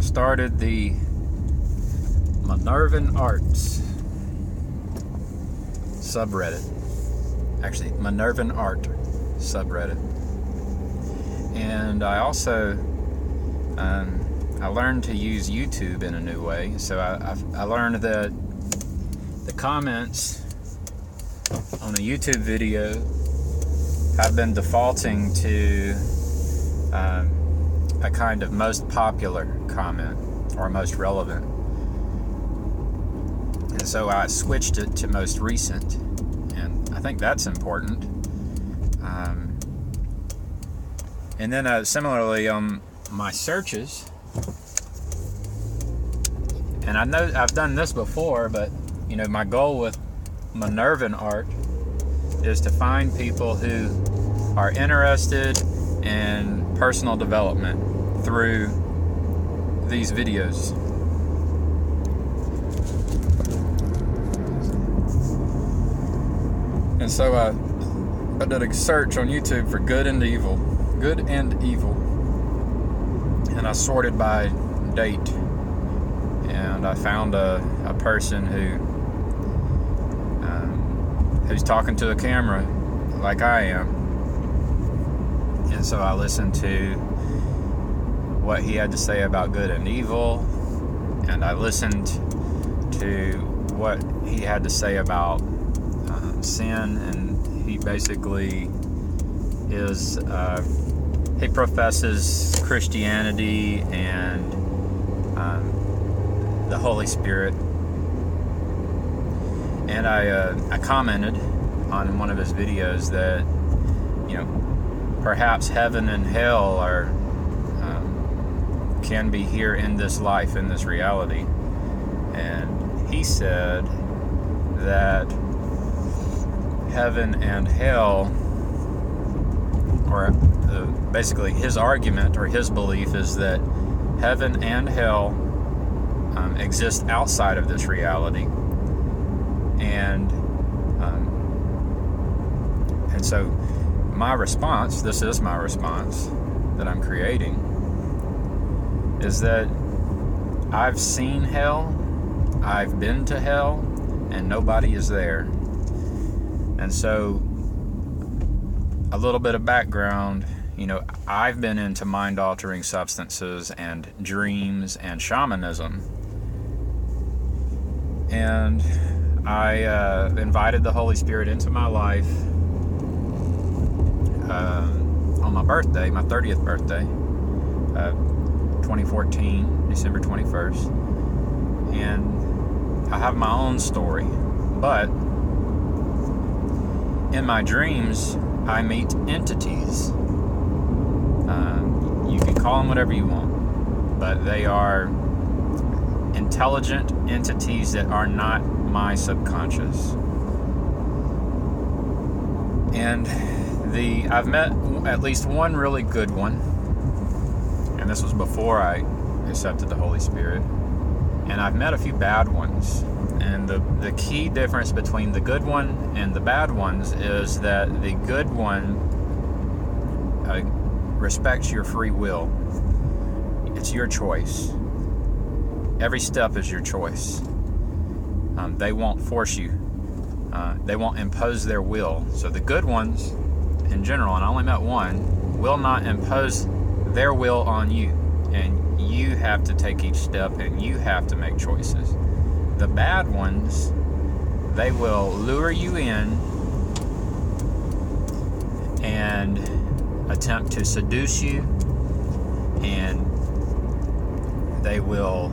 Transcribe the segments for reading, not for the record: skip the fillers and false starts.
started the Minervan Arts subreddit. Actually, Minervan Art subreddit. And I also I learned to use YouTube in a new way. So I learned that the comments on a YouTube video have been defaulting to a kind of most popular comment or most relevant. And so I switched it to most recent. And I think that's important. And then similarly on my searches, and I know I've done this before, but my goal with Minervan Art is to find people who are interested in personal development through these videos. And so I did a search on YouTube for good and evil, and I sorted by date, and I found a person who's talking to a camera like I am. And so I listened to what he had to say about good and evil, and I listened to what he had to say about sin. And he basically he professes Christianity and the Holy Spirit. And I commented on one of his videos that perhaps heaven and hell can be here in this life, in this reality. And he said that heaven and hell, or basically his argument or his belief is that heaven and hell exist outside of this reality. And so this is my response that I'm creating, is that I've seen hell, I've been to hell, and nobody is there. And so a little bit of background, I've been into mind-altering substances and dreams and shamanism. And I invited the Holy Spirit into my life on my birthday, my 30th birthday, 2014, December 21st. And I have my own story. But in my dreams, I meet entities. You can call them whatever you want, but they are intelligent entities that are not my subconscious. And I've met at least one really good one, and this was before I accepted the Holy Spirit. And I've met a few bad ones. And the key difference between the good one and the bad ones is that the good one respects your free will. It's your choice. Every step is your choice. They won't force you. They won't impose their will. So the good ones, in general, and I only met one, will not impose their will on you. And you have to take each step, and you have to make choices. The bad ones, they will lure you in and attempt to seduce you, and they will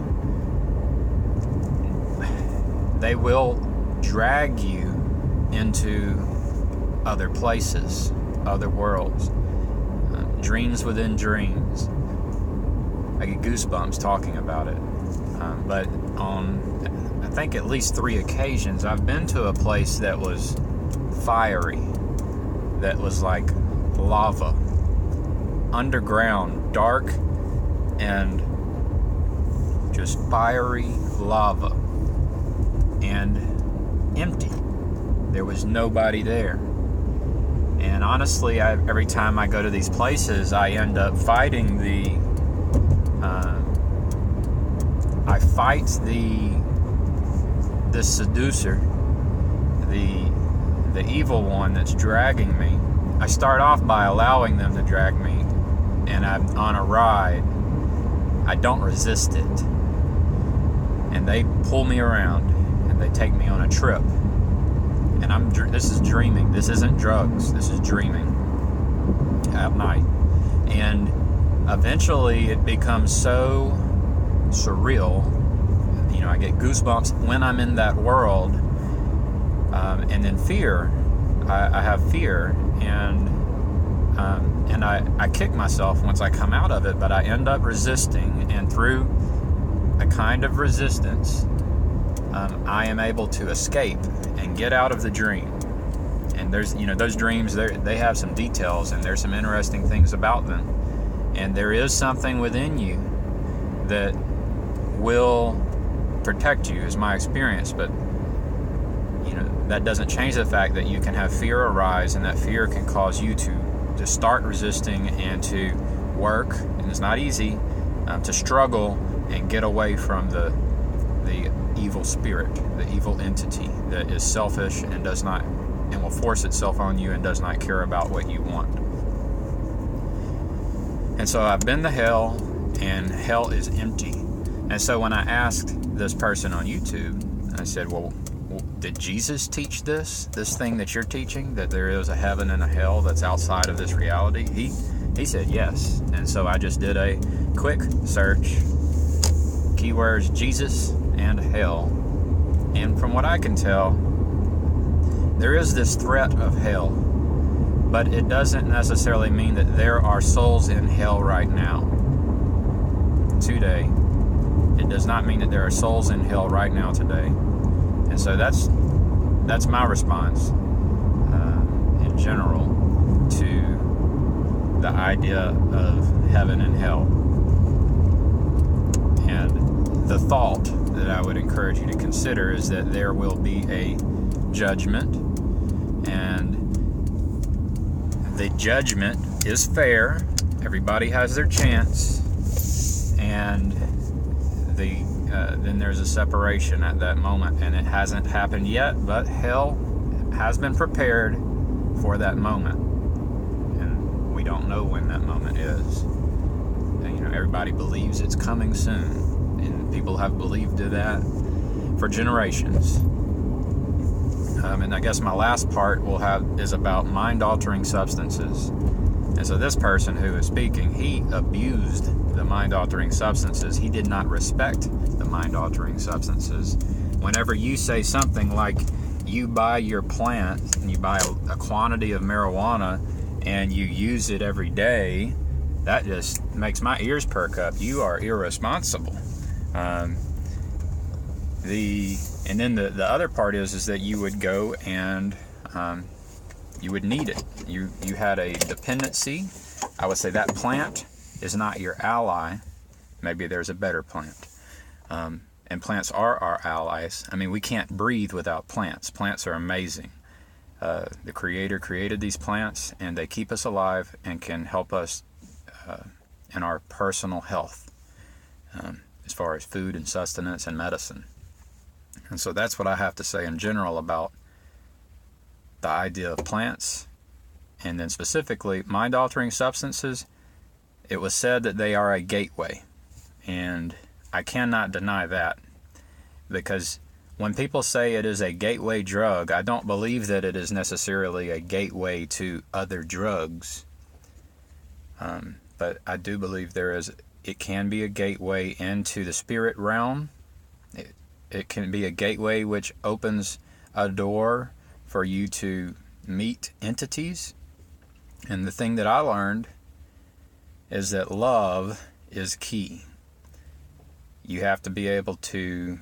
drag you into other places, other worlds, dreams within dreams. I get goosebumps talking about it. But on, I think, at least 3 occasions, I've been to a place that was fiery, that was like lava, underground, dark, and just fiery lava, and empty. There was nobody there. And honestly, every time I go to these places, I end up fighting I fight the seducer, the evil one that's dragging me. I start off by allowing them to drag me, and I'm on a ride. I don't resist it, and they pull me around, and they take me on a trip. And this is dreaming. This isn't drugs. This is dreaming at night. And eventually it becomes so surreal. I get goosebumps when I'm in that world. And then fear. I have fear. And I kick myself once I come out of it, but I end up resisting. And through a kind of resistance, I am able to escape and get out of the dream. And there's, those dreams, they have some details, and there's some interesting things about them. And there is something within you that will protect you, is my experience. But, that doesn't change the fact that you can have fear arise, and that fear can cause you to start resisting and to work, and it's not easy, to struggle and get away from the evil spirit, the evil entity that is selfish and does not, and will force itself on you and does not care about what you want. And so I've been to hell, and hell is empty. And so when I asked this person on YouTube, I said, well, did Jesus teach this thing that you're teaching, that there is a heaven and a hell that's outside of this reality? He said yes. And so I just did a quick search, keywords Jesus and hell, and from what I can tell, there is this threat of hell, but it doesn't necessarily mean that there are souls in hell right now today. It does not mean that there are souls in hell right now today. And so that's my response in general to the idea of heaven and hell. And the thought that I would encourage you to consider is that there will be a judgment, and the judgment is fair. Everybody has their chance, and then there's a separation at that moment, and it hasn't happened yet, but hell has been prepared for that moment, and we don't know when that moment is. And, everybody believes it's coming soon, and people have believed that for generations. And I guess my last part is about mind-altering substances. And so this person who is speaking, he abused the mind-altering substances. He did not respect the mind-altering substances. Whenever you say something like you buy your plant and you buy a quantity of marijuana and you use it every day, that just makes my ears perk up. You are irresponsible. And then the other part is that you would go and you would need it. You had a dependency. I would say that plant is not your ally. Maybe there's a better plant. And plants are our allies. I mean, we can't breathe without plants. Plants are amazing. The Creator created these plants, and they keep us alive and can help us in our personal health, as far as food and sustenance and medicine. And so that's what I have to say in general about the idea of plants, and then specifically mind-altering substances. It was said that they are a gateway, and I cannot deny that, because when people say it is a gateway drug, I don't believe that it is necessarily a gateway to other drugs, but I do believe it can be a gateway into the spirit realm. It can be a gateway which opens a door for you to meet entities. And the thing that I learned is that love is key. You have to be able to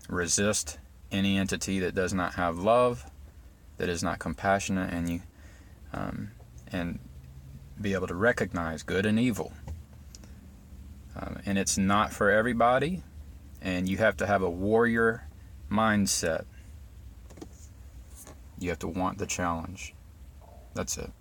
resist any entity that does not have love, that is not compassionate, and be able to recognize good and evil. And it's not for everybody, and you have to have a warrior mindset. You have to want the challenge. That's it.